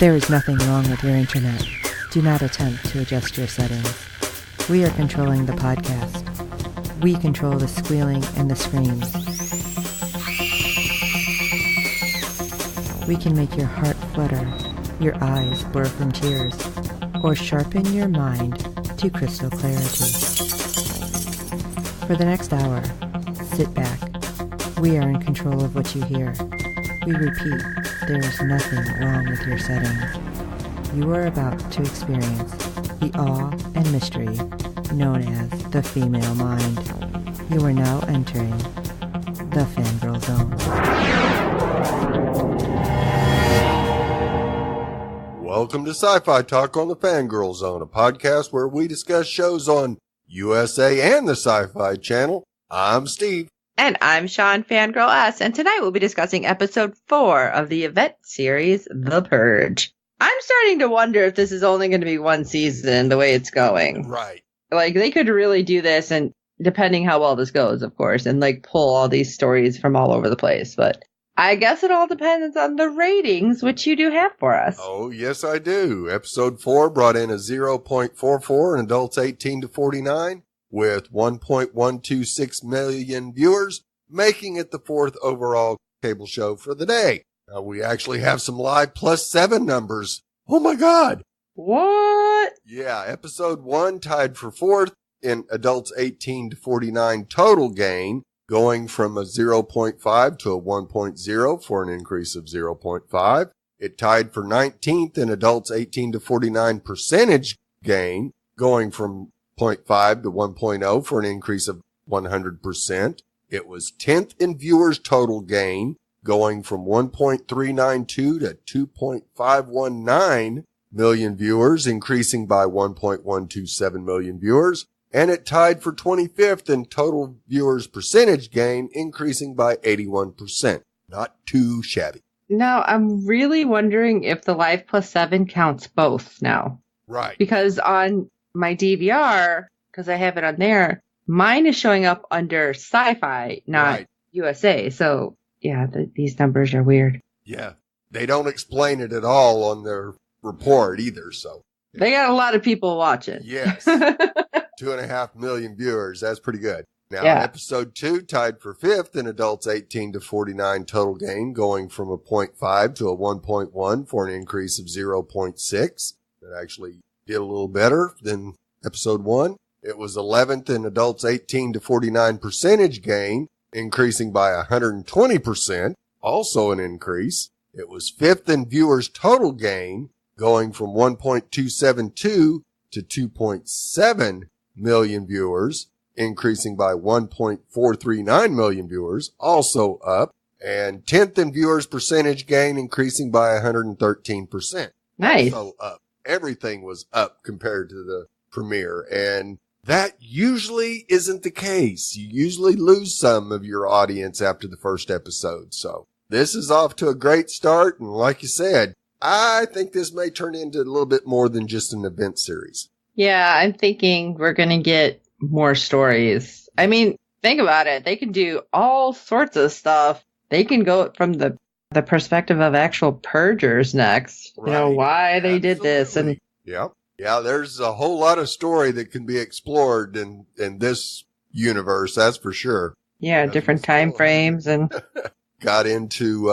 There is nothing wrong with your internet. Do not attempt to adjust your settings. We are controlling the podcast. We control the squealing and the screams. We can make your heart flutter, your eyes blur from tears, or sharpen your mind to crystal clarity. For the next hour, sit back. We are in control of what you hear. We repeat, there is nothing wrong with your settings. You are about to experience the awe and mystery known as the female mind. You are now entering the Fangirl Zone. Welcome to SyFy Talk on the Fangirl Zone, a podcast where we discuss shows on USA and the SyFy channel. I'm Steve. And I'm Sean, Fangirl S, and tonight we'll be discussing episode 4 of the event series, The Purge. I'm starting to wonder if this is only going to be one season, the way it's going. Right. Like, they could really do this, and depending how well this goes, of course, and, like, pull all these stories from all over the place. But I guess it all depends on the ratings, which you do have for us. Oh, yes, I do. Episode 4 brought in a 0.44 in adults 18 to 49. With 1.126 million viewers, making it the 4th overall cable show for the day. Now, we actually have some live +7 numbers. Oh my God. What? Yeah, episode 1 tied for 4th in adults 18 to 49 total gain, going from a 0.5 to a 1.0 for an increase of 0.5. It tied for 19th in adults 18 to 49 percentage gain, going from 0.5 to 1.0 for an increase of 100%. It was 10th in viewers total gain, going from 1.392 to 2.519 million viewers, increasing by 1.127 million viewers. And it tied for 25th in total viewers percentage gain, increasing by 81%. Not too shabby. Now, I'm really wondering if the Live +7 counts both now. Right. Because on my DVR, because I have it on there, mine is showing up under SyFy, not Right. USA. So, yeah, these numbers are weird. Yeah. They don't explain it at all on their report either, so. They got a lot of people watching. Yes. 2.5 million viewers. That's pretty good. Now, Yeah. episode 2 tied for 5th in adults 18 to 49 total gain, going from a 0.5 to a 1.1 for an increase of 0.6. It actually did a little better than episode 1. It was 11th in adults 18 to 49 percentage gain, increasing by 120%, also an increase. It was 5th in viewers total gain, going from 1.272 to 2.7 million viewers, increasing by 1.439 million viewers, also up. And 10th in viewers percentage gain, increasing by 113%. Nice. Also up. Everything was up compared to the premiere, and that usually isn't the case. You usually lose some of your audience after the first episode. So this is off to a great start, and like you said, I think this may turn into a little bit more than just an event series. Yeah, I'm thinking we're going to get more stories. I mean, think about it. They can do all sorts of stuff. They can go from the perspective of actual purgers next. Right. You know, why they did this. And Yep. Yeah, there's a whole lot of story that can be explored in this universe, that's for sure. yeah, different time frames and Got into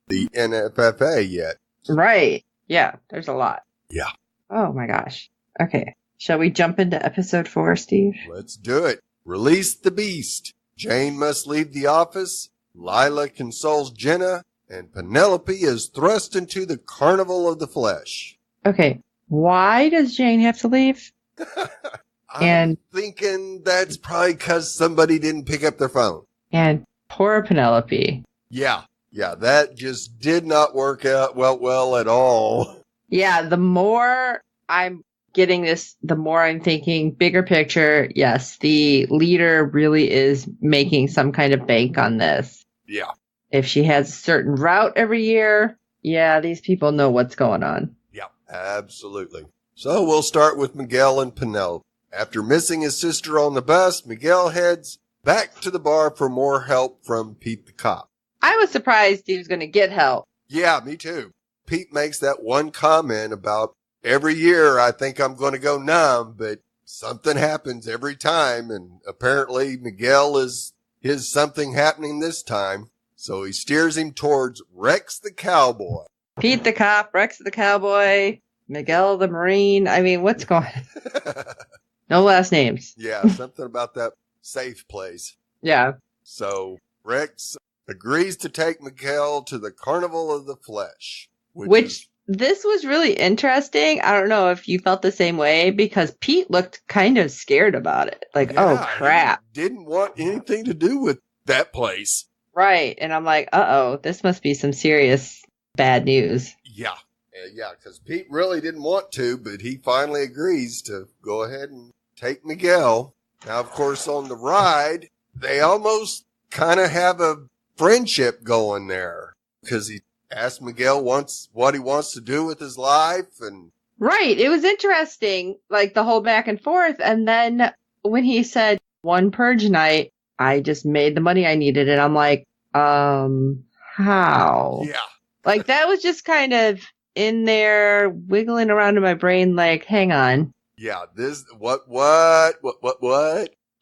the NFFA yet. right. Yeah, there's a lot. Yeah. Oh my gosh. Okay. Shall we jump into episode 4, Steve? Let's do it. Release the beast. Jane must leave the office. Lila consoles Jenna, and Penelope is thrust into the carnival of the flesh. Okay. Why does Jane have to leave? I'm And- thinking that's probably because somebody didn't pick up their phone. And poor Penelope. Yeah, that just did not work out well at all. Yeah, the more I'm getting this, the more I'm thinking bigger picture. Yes, the leader really is making some kind of bank on this. Yeah. If she has a certain route every year, yeah, these people know what's going on. Yeah, absolutely. So we'll start with Miguel and Penelope. After missing his sister on the bus, Miguel heads back to the bar for more help from Pete the cop. I was surprised he was going to get help. Yeah, me too. Pete makes that one comment about every year I think I'm going to go numb, but something happens every time. And apparently Miguel is his something happening this time. So he steers him towards Rex the cowboy. Pete the cop, Rex the cowboy, Miguel the Marine. I mean, what's going on? No last names. Yeah, something about that safe place. Yeah. So Rex agrees to take Miguel to the Carnival of the Flesh. Which this was really interesting. I don't know if you felt the same way, because Pete looked kind of scared about it. Like, yeah, oh, crap. He didn't want anything to do with that place. Right. And I'm like, uh-oh, this must be some serious bad news. Yeah. Yeah, because Pete really didn't want to, but he finally agrees to go ahead and take Miguel. Now, of course, on the ride, they almost kind of have a friendship going there, because he asked Miguel what he wants to do with his life. And right. It was interesting, like the whole back and forth. And then when he said one purge night, I just made the money I needed. And I'm like, how? Yeah. Like that was just kind of in there wiggling around in my brain. Like, hang on. Yeah. This, what?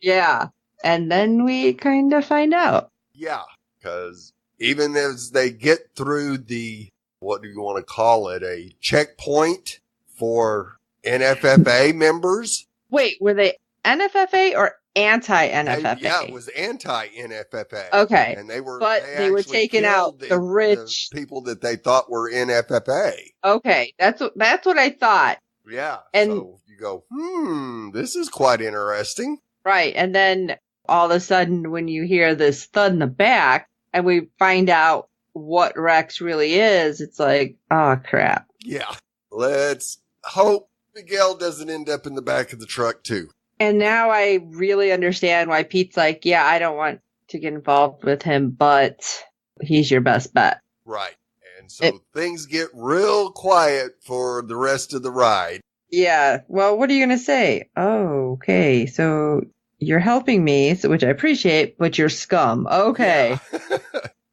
Yeah. And then we kind of find out. Yeah. Because even as they get through the, what do you want to call it, a checkpoint for NFFA members. Wait, were they NFFA or anti-NFFA? Yeah, it was anti-NFFA. Okay. And they were taking out the rich the people that they thought were NFFA. Okay, that's what I thought. Yeah. And so you go, this is quite interesting. Right. And then all of a sudden when you hear this thud in the back, and we find out what Rex really is, it's like, oh, crap. Yeah. Let's hope Miguel doesn't end up in the back of the truck, too. And now I really understand why Pete's like, yeah, I don't want to get involved with him, but he's your best bet. Right. And so things get real quiet for the rest of the ride. Yeah. Well, what are you going to say? Oh, okay. So you're helping me, which I appreciate, but you're scum. Okay. Yeah.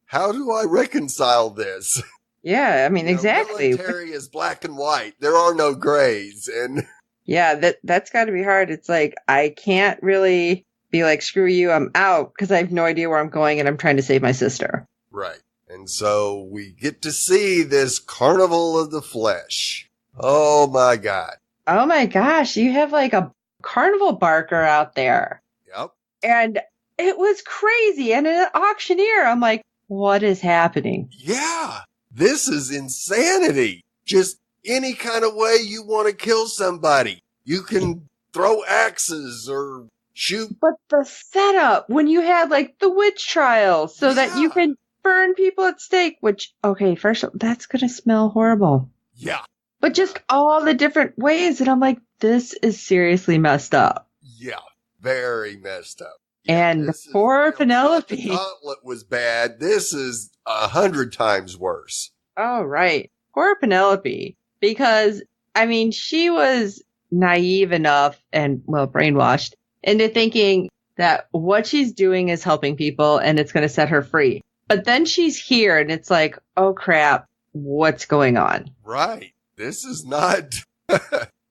How do I reconcile this? Yeah, I mean, exactly. Military is black and white. There are no grays. And yeah, that's got to be hard. It's like, I can't really be like, screw you, I'm out, because I have no idea where I'm going and I'm trying to save my sister. Right. And so we get to see this Carnival of the Flesh. Oh my God. Oh my gosh, you have like a carnival barker out there. Yep. And it was crazy. And an auctioneer, I'm like, what is happening? Yeah. This is insanity. Just any kind of way you want to kill somebody. You can throw axes or shoot. But the setup, when you had like the witch trials so that you can burn people at stake, which, okay, first of all, that's going to smell horrible. Yeah. But just all the different ways. And I'm like, this is seriously messed up. Yeah. Very messed up. Yeah, and poor Penelope. The gauntlet was bad. This is 100 times worse. Oh, right. Poor Penelope. Because, I mean, she was naive enough and, well, brainwashed into thinking that what she's doing is helping people and it's going to set her free. But then she's here and it's like, oh, crap, what's going on? Right. This is not,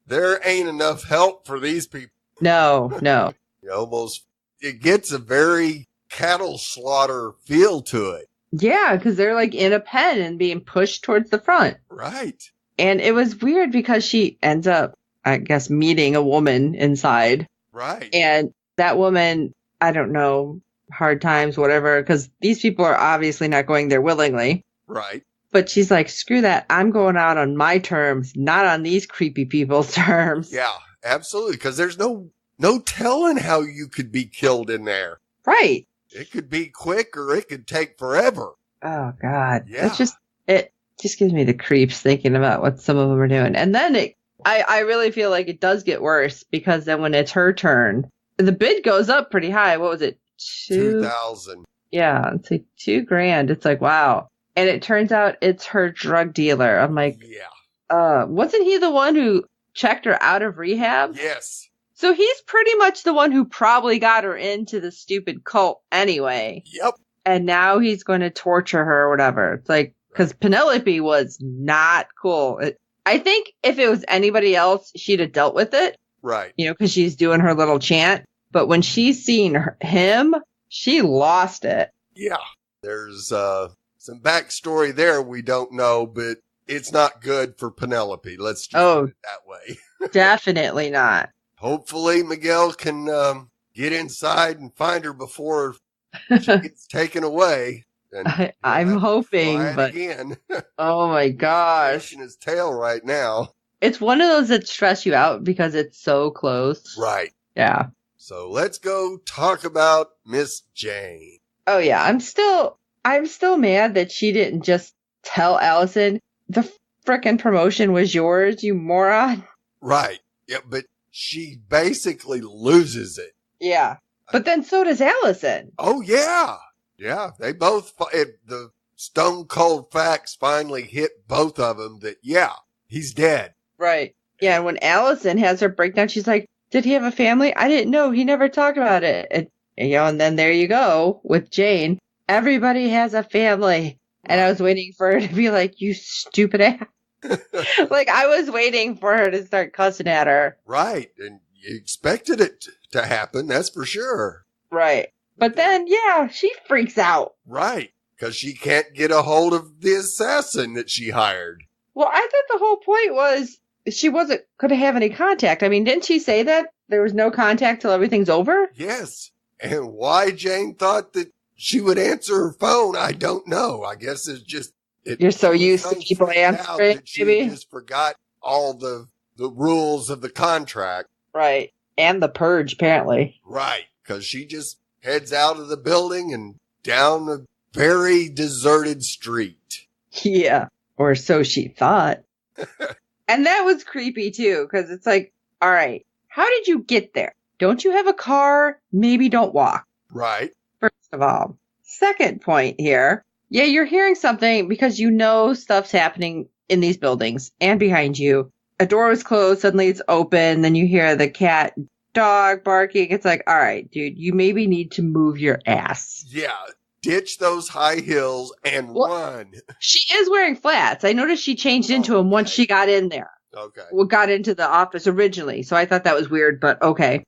there ain't enough help for these people. No. It gets a very cattle slaughter feel to it. Yeah, because they're like in a pen and being pushed towards the front. Right. And it was weird because she ends up, I guess, meeting a woman inside. Right. And that woman, I don't know, hard times, whatever, because these people are obviously not going there willingly. Right. But she's like, screw that. I'm going out on my terms, not on these creepy people's terms. Yeah, absolutely. Because there's no telling how you could be killed in there. Right. It could be quick or it could take forever. Oh, God. Yeah. It just gives me the creeps thinking about what some of them are doing. And then I really feel like it does get worse because then when it's her turn, the bid goes up pretty high. What was it? 2,000. Yeah. It's like $2,000. It's like, wow. And it turns out it's her drug dealer. I'm like, yeah. Wasn't he the one who checked her out of rehab? Yes. So he's pretty much the one who probably got her into the stupid cult anyway. Yep. And now he's going to torture her or whatever. It's like, Because Penelope was not cool. I think if it was anybody else, she'd have dealt with it. Right. Because she's doing her little chant. But when she's seen him, she lost it. Yeah. There's some backstory there we don't know, but it's not good for Penelope. Let's just put it that way. Definitely not. Hopefully Miguel can get inside and find her before she gets taken away. And I'm hoping, but again. Oh my gosh. He's his tail right now. It's one of those that stress you out because it's so close. Right. Yeah. So let's go talk about Miss Jane. Oh yeah, I'm still mad that she didn't just tell Allison the frickin' promotion was yours, you moron. Right. Yeah, but she basically loses it. Yeah. But then so does Allison. Oh yeah. Yeah, they both, the stone cold facts finally hit both of them that, yeah, he's dead. Right. Yeah, and when Allison has her breakdown, she's like, did he have a family? I didn't know. He never talked about it. And then there you go with Jane. Everybody has a family. And I was waiting for her to be like, you stupid ass. Like, I was waiting for her to start cussing at her. Right. And you expected it to happen, that's for sure. Right. But then, yeah, she freaks out. Right. Because she can't get a hold of the assassin that she hired. Well, I thought the whole point was she wasn't going to have any contact. I mean, didn't she say that there was no contact till everything's over? Yes. And why Jane thought that she would answer her phone, I don't know. I guess it's just... You're so used to people answering, that she just forgot all the rules of the contract. Right. And the purge, apparently. Right. Because she just heads out of the building and down a very deserted street. Yeah. Or so she thought. And that was creepy, too, because it's like, all right, how did you get there? Don't you have a car? Maybe don't walk. Right. First of all. Second point here. Yeah, you're hearing something because you know stuff's happening in these buildings and behind you. A door was closed, suddenly it's open, then you hear the cat, dog barking. It's like, all right, dude, you maybe need to move your ass. Yeah. Ditch those high heels and run. She is wearing flats. I noticed she changed into them once she got in there. Okay. Well, got into the office originally, so I thought that was weird, but okay.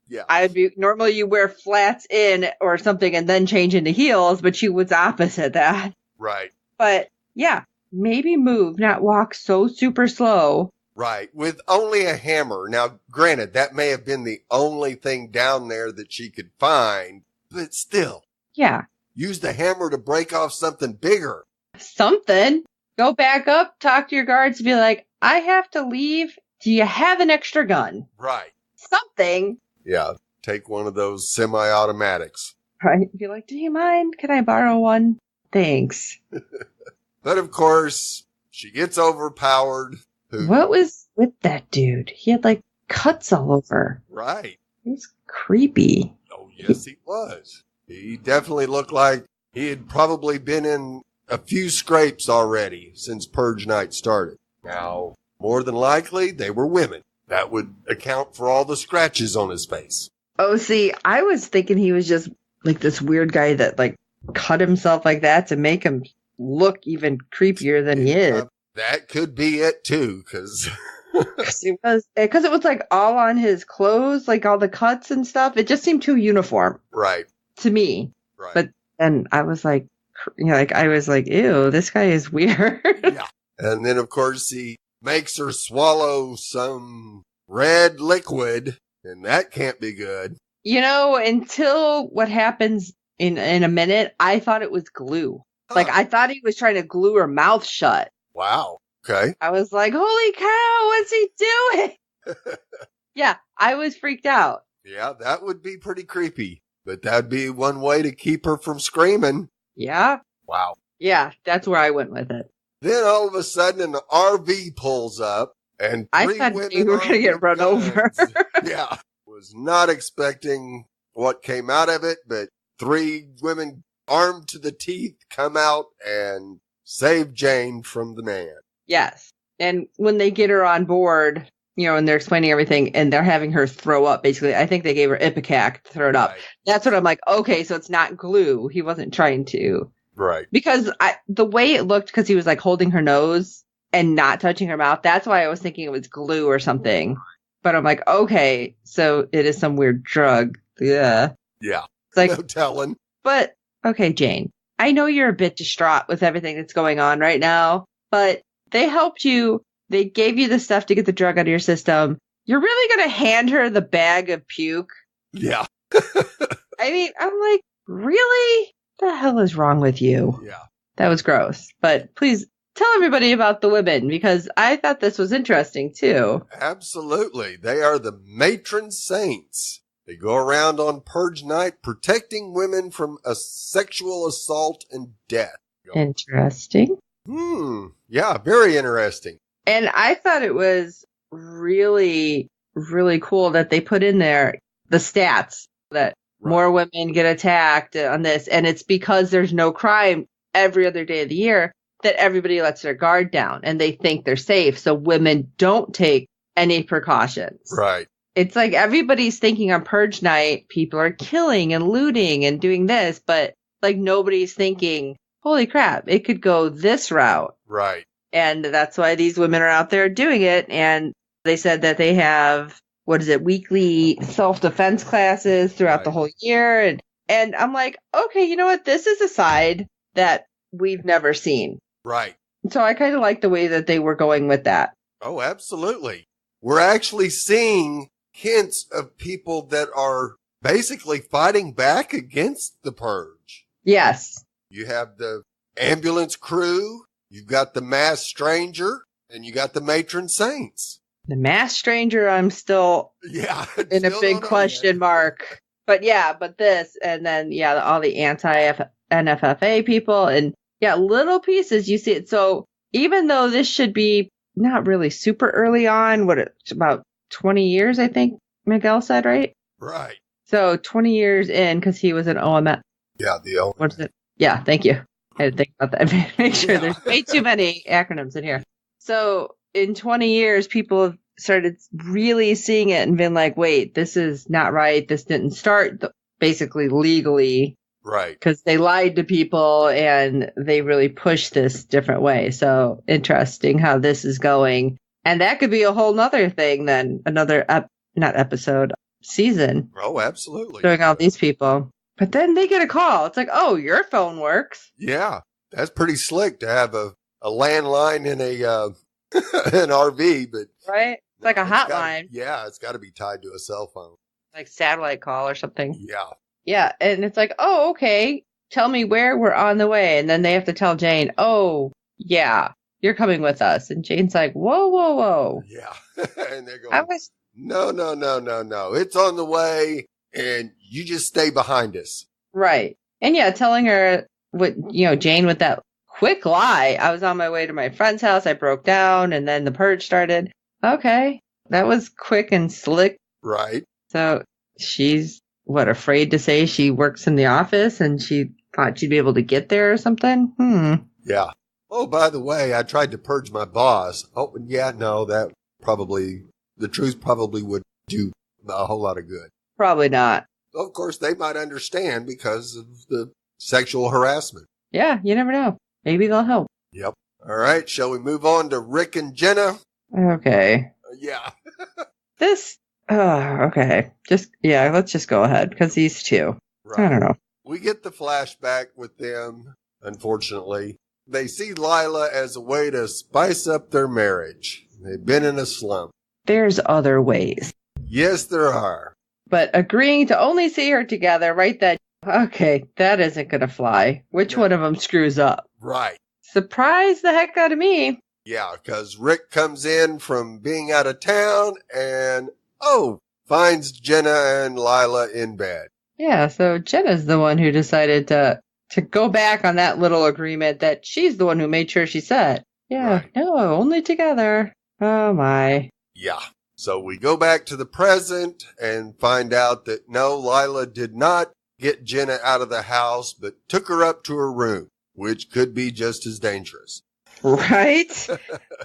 Yeah. Normally you wear flats in or something and then change into heels, but she was opposite that. Right. But yeah, maybe move, not walk so super slow. Right. With only a hammer. Now, granted, that may have been the only thing down there that she could find, but still. Yeah. Use the hammer to break off something bigger. Something. Go back up, talk to your guards, and be like, I have to leave. Do you have an extra gun? Right. Something. Yeah. Take one of those semi-automatics. Right. Be like, do you mind? Can I borrow one? Thanks. But of course, she gets overpowered. What was with that dude? He had like cuts all over. Right. He was creepy. Oh, yes, he was. He definitely looked like he had probably been in a few scrapes already since Purge Night started. Now, more than likely, they were women. That would account for all the scratches on his face. Oh, see, I was thinking he was just like this weird guy that like cut himself like that to make him look even creepier than he is. That could be it too, because it was like all on his clothes, like all the cuts and stuff. It just seemed too uniform. Right. To me. Right. But then I was like, I was like, ew, this guy is weird. Yeah. And then, of course, he makes her swallow some red liquid, and that can't be good. Until what happens in a minute, I thought it was glue. Huh. Like, I thought he was trying to glue her mouth shut. Wow. Okay. I was like, holy cow, what's he doing? Yeah, I was freaked out. Yeah, that would be pretty creepy. But that'd be one way to keep her from screaming. Yeah. Wow. Yeah, that's where I went with it. Then all of a sudden an RV pulls up and I thought you were going to get run over. Yeah. Was not expecting what came out of it, but 3 women armed to the teeth come out and save Jane from the man. Yes. And when they get her on board, and they're explaining everything and they're having her throw up, basically, I think they gave her Ipecac to throw it up. Right. That's what I'm like, okay, so it's not glue. He wasn't trying to Right. Because the way it looked, because he was like holding her nose and not touching her mouth, that's why I was thinking it was glue or something. But I'm like, okay, so it is some weird drug. Yeah. Yeah. It's like, no telling. But, okay, Jane, I know you're a bit distraught with everything that's going on right now, but they helped you. They gave you the stuff to get the drug out of your system. You're really going to hand her the bag of puke? Yeah. I mean, I'm like, really? What the hell is wrong with you? Yeah. That was gross. But please tell everybody about the women, because I thought this was interesting too. Absolutely. They are the matron saints. They go around on Purge night protecting women from a sexual assault and death. Interesting. Yeah, very interesting. And I thought it was really, really cool that they put in there the stats that more women get attacked on this. And it's because there's no crime every other day of the year that everybody lets their guard down and they think they're safe. So women don't take any precautions. Right. It's like everybody's thinking on Purge night, people are killing and looting and doing this, but like nobody's thinking, holy crap, it could go this route. Right. And that's why these women are out there doing it. And they said that they have, weekly self-defense classes throughout the whole year. And I'm like, okay, you know what? This is a side that we've never seen. Right. So I kind of like the way that they were going with that. Oh, absolutely. We're actually seeing hints of people that are basically fighting back against the Purge. Yes. You have the ambulance crew, you've got the masked stranger, and you got the matron saints. The masked stranger, I'm still in a big question mark. But yeah, but this, and then, all the anti-NFFA people, and little pieces, you see it. So even though this should be not really super early on, it's about 20 years, I think Miguel said, right? Right. So 20 years in, because he was an OMS. Yeah, the OMS. What is it? Yeah, thank you. I had to think about that. Make sure there's way too many acronyms in here. So in 20 years, people have started really seeing it and been like, wait, this is not right. This didn't start basically legally. Right. Because they lied to people and they really pushed this different way. So interesting how this is going. And that could be a whole nother thing then, another, season. Oh, absolutely. Showing all these people. But then they get a call. It's like, oh, your phone works. Yeah. That's pretty slick to have a landline in an RV, but. Right? It's like a hotline. It's got to be tied to a cell phone. Like satellite call or something. Yeah. Yeah. And it's like, oh, okay. Tell me where we're on the way. And then they have to tell Jane, oh, yeah, you're coming with us. And Jane's like, whoa, whoa, whoa. Yeah. And they're going, no. It's on the way. And you just stay behind us. Right. And telling her Jane with that quick lie. I was on my way to my friend's house. I broke down and then the Purge started. Okay. That was quick and slick. Right. So she's afraid to say she works in the office and she thought she'd be able to get there or something? Yeah. Oh, by the way, I tried to purge my boss. Oh, yeah, no, the truth probably would do a whole lot of good. Probably not. Of course, they might understand because of the sexual harassment. Yeah, you never know. Maybe they'll help. Yep. All right. Shall we move on to Rick and Jenna? Okay. Yeah. Okay. Let's just go ahead because these two. Right. I don't know. We get the flashback with them, unfortunately. They see Lila as a way to spice up their marriage. They've been in a slump. There's other ways. Yes, there are. But agreeing to only see her together, right? Okay, that isn't going to fly. Which one of them screws up? Right. Surprise the heck out of me. Yeah, because Rick comes in from being out of town and, finds Jenna and Lila in bed. Yeah, so Jenna's the one who decided to go back on that little agreement that she's the one who made sure she said. Yeah, right. No, only together. Oh, my. Yeah. So we go back to the present and find out that no, Lila did not get Jenna out of the house, but took her up to her room, which could be just as dangerous. Right?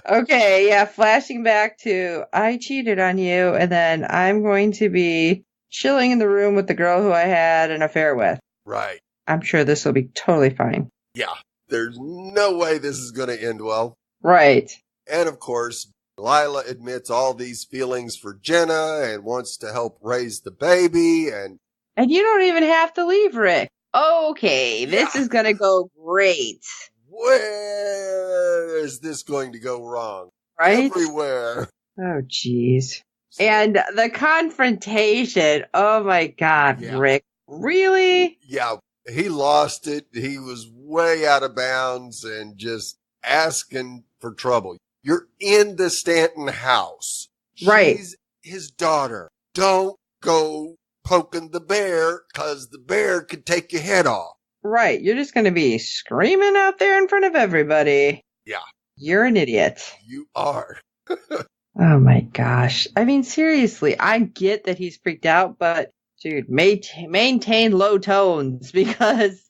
Okay, yeah, flashing back to I cheated on you, and then I'm going to be chilling in the room with the girl who I had an affair with. Right. I'm sure this will be totally fine. Yeah, there's no way this is going to end well. Right. And of course, Lila admits all these feelings for Jenna and wants to help raise the baby. And you don't even have to leave, Rick. Okay, this is going to go great. Where is this going to go wrong? Right? Everywhere. Oh, jeez. And the confrontation. Oh, my God, Rick. Really? Yeah, he lost it. He was way out of bounds and just asking for trouble. You're in the Stanton house. Right. She's his daughter. Don't go poking the bear because the bear could take your head off. Right. You're just going to be screaming out there in front of everybody. Yeah. You're an idiot. You are. Oh my gosh. I mean, seriously, I get that he's freaked out, but dude, maintain low tones because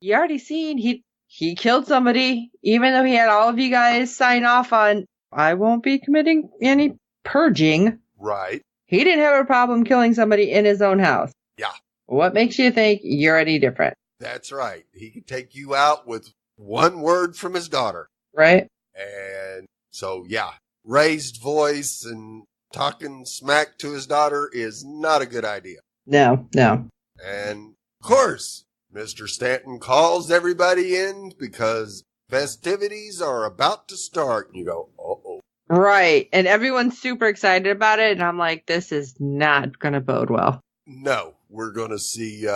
you already seen he killed somebody, even though he had all of you guys sign off on, I won't be committing any purging. Right. He didn't have a problem killing somebody in his own house. Yeah. What makes you think you're any different? That's right. He could take you out with one word from his daughter. Right. And so, raised voice and talking smack to his daughter is not a good idea. No. And of course, Mr. Stanton calls everybody in because festivities are about to start. And you go, uh-oh. Right. And everyone's super excited about it. And I'm like, this is not going to bode well. No, we're going to see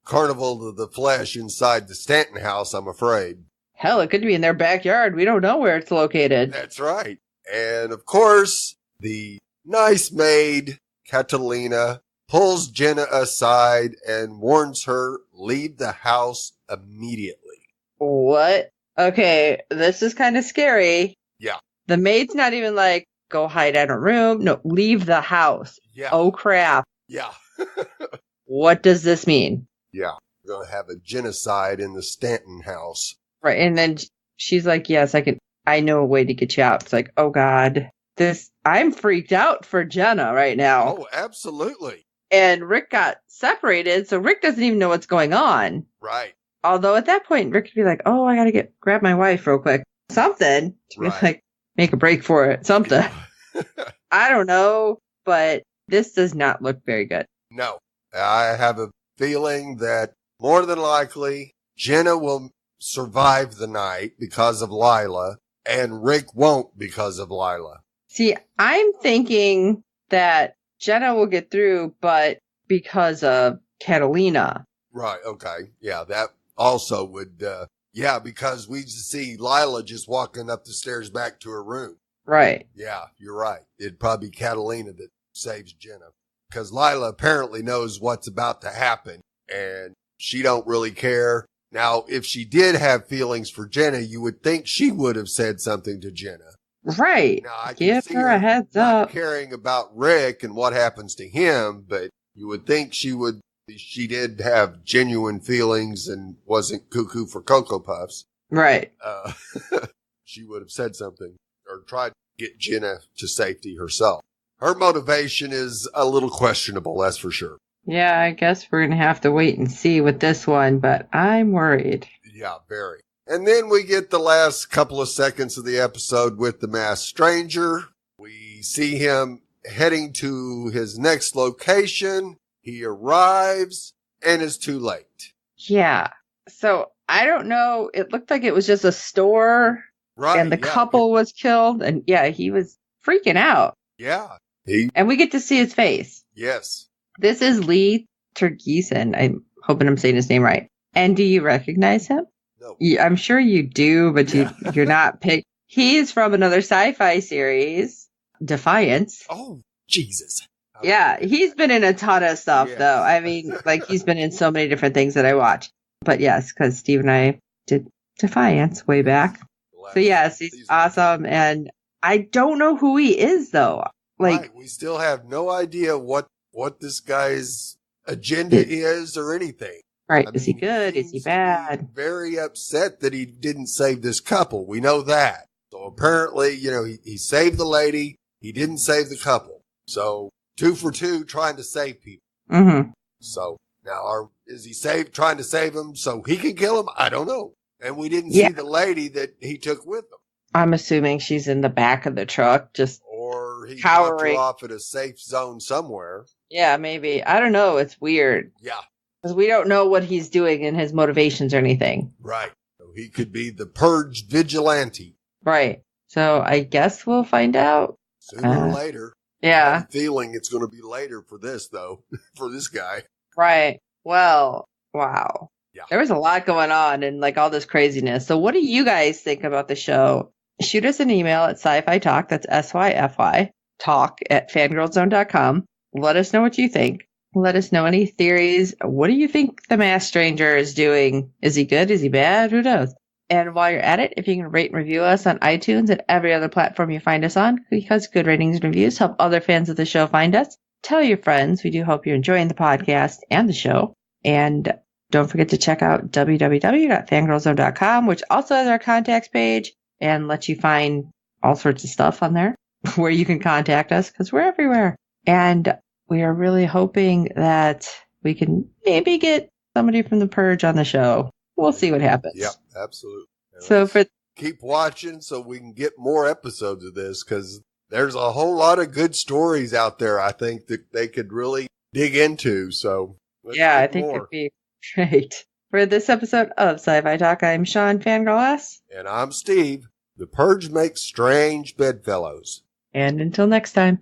Carnival of the Flesh inside the Stanton house, I'm afraid. Hell, it could be in their backyard. We don't know where it's located. That's right. And of course, the nice maid, Catalina, pulls Jenna aside and warns her, leave the house immediately. What? Okay, this is kind of scary. Yeah. The maid's not even like, go hide in a room. No, leave the house. Yeah. Oh, crap. Yeah. What does this mean? Yeah. We're going to have a genocide in the Stanton house. Right, and then she's like, yes, I know a way to get you out. It's like, oh, God. I'm freaked out for Jenna right now. Oh, absolutely. And Rick got separated, so Rick doesn't even know what's going on. Right. Although at that point, Rick could be like, oh, I gotta grab my wife real quick. Something. To be like, make a break for it. Something. I don't know, but this does not look very good. No. I have a feeling that more than likely, Jenna will survive the night because of Lila, and Rick won't because of Lila. See, I'm thinking that Jenna will get through, but because of Catalina. Right, okay. Yeah, that also would, because we just see Lila just walking up the stairs back to her room. Right. Yeah, you're right. It'd probably be Catalina that saves Jenna. Because Lila apparently knows what's about to happen, and she don't really care. Now, if she did have feelings for Jenna, you would think she would have said something to Jenna. Right. Now, I can Give see her a heads up. Caring about Rick and what happens to him, but you would think she did have genuine feelings and wasn't cuckoo for Cocoa Puffs. Right. She would have said something or tried to get Jenna to safety herself. Her motivation is a little questionable, that's for sure. Yeah, I guess we're going to have to wait and see with this one, but I'm worried. Yeah, very. And then we get the last couple of seconds of the episode with the masked stranger. We see him heading to his next location. He arrives and is too late. Yeah. So I don't know. It looked like it was just a store. Right. And the couple was killed. And he was freaking out. Yeah. And we get to see his face. Yes. This is Lee Tergesen. I'm hoping I'm saying his name right. And do you recognize him? No. I'm sure you do, but you're not picked. He's from another SyFy series, Defiance. Oh, Jesus. Yeah, he's been in a ton of stuff, though. I mean, he's been in so many different things that I watch. But yes, because Steve and I did Defiance way back. So yes, he's awesome. And I don't know who he is, though. Right. We still have no idea what this guy's agenda is or anything. Right. Is he good? Is he bad? Very upset that he didn't save this couple. We know that. So apparently, he saved the lady. He didn't save the couple. So 2 for 2 trying to save people. Mm-hmm. So now is he trying to save them so he can kill them? I don't know. And we didn't see the lady that he took with him. I'm assuming she's in the back of the truck, just Or he dropped cowering. her off at a safe zone somewhere. Yeah, maybe. I don't know. It's weird. Yeah. Because we don't know what he's doing and his motivations or anything. Right. So he could be the Purge vigilante. Right. So I guess we'll find out. Sooner or later. Yeah. I have a feeling it's going to be later for this, though. For this guy. Right. Well, wow. Yeah. There was a lot going on and like all this craziness. So what do you guys think about the show? Shoot us an email at SyFy Talk. That's SYFY talk at fangirlzone.com. Let us know what you think. Let us know any theories. What do you think the masked stranger is doing? Is he good? Is he bad? Who knows? And while you're at it, if you can rate and review us on iTunes and every other platform you find us on, because good ratings and reviews help other fans of the show find us. Tell your friends. We do hope you're enjoying the podcast and the show. And don't forget to check out www.fangirlzone.com, which also has our contacts page and lets you find all sorts of stuff on there where you can contact us because we're everywhere. And we are really hoping that we can maybe get somebody from the Purge on the show. We'll see what happens. Yep, absolutely. So keep watching so we can get more episodes of this because there's a whole lot of good stories out there, I think, that they could really dig into. So yeah, I think it'd be great. For this episode of SyFy Talk, I'm Sean Fangirl S. And I'm Steve. The Purge makes strange bedfellows. And until next time.